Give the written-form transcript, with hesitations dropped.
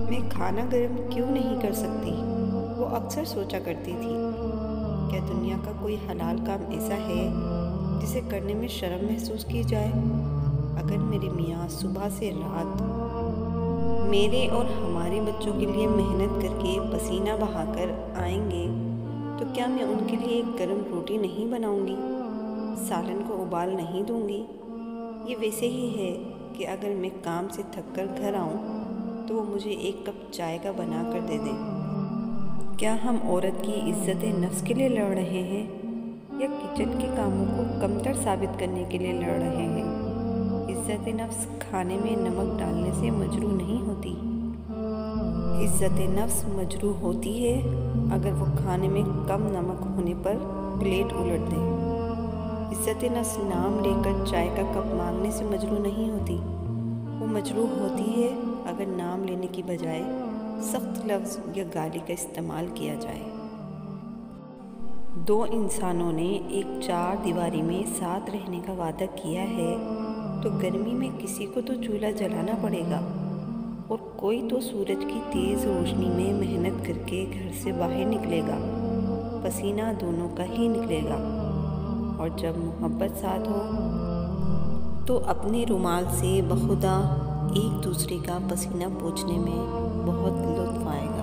मैं खाना गर्म क्यों नहीं कर सकती? वो अक्सर सोचा करती थी। क्या दुनिया का कोई हलाल काम ऐसा है जिसे करने में शर्म महसूस की जाए? अगर मेरे मियाँ सुबह से रात मेरे और हमारे बच्चों के लिए मेहनत करके पसीना बहाकर आएंगे, तो क्या मैं उनके लिए एक गर्म रोटी नहीं बनाऊंगी? सालन को उबाल नहीं दूंगी? ये वैसे ही है कि अगर मैं काम से थककर घर आऊं तो वो मुझे एक कप चाय का बना कर दे दें। क्या हम औरत की इज्जत नफ्स के लिए लड़ रहे हैं या किचन के कामों को कमतर साबित करने के लिए लड़ रहे हैं? इज्जत नफ्स खाने में नमक डालने से मजरूह नहीं होती। इज्जत नफ्स मजरूह होती है अगर वो खाने में कम नमक होने पर प्लेट उलट दें। इज्जत नफ्स नाम लेकर चाय का कप मांगने से मजरूह नहीं होती। वो मजरूह होती है अगर नाम लेने की बजाय सख्त लफ्ज़ या गाली का इस्तेमाल किया जाए। दो इंसानों ने एक चार दीवारी में साथ रहने का वादा किया है तो गर्मी में किसी को तो चूल्हा जलाना पड़ेगा और कोई तो सूरज की तेज़ रोशनी में मेहनत करके घर से बाहर निकलेगा। पसीना दोनों का ही निकलेगा और जब मोहब्बत साथ हो तो अपने रुमाल से बखुदा एक दूसरे का पसीना पोंछने में बहुत लुत्फ़ आएगा।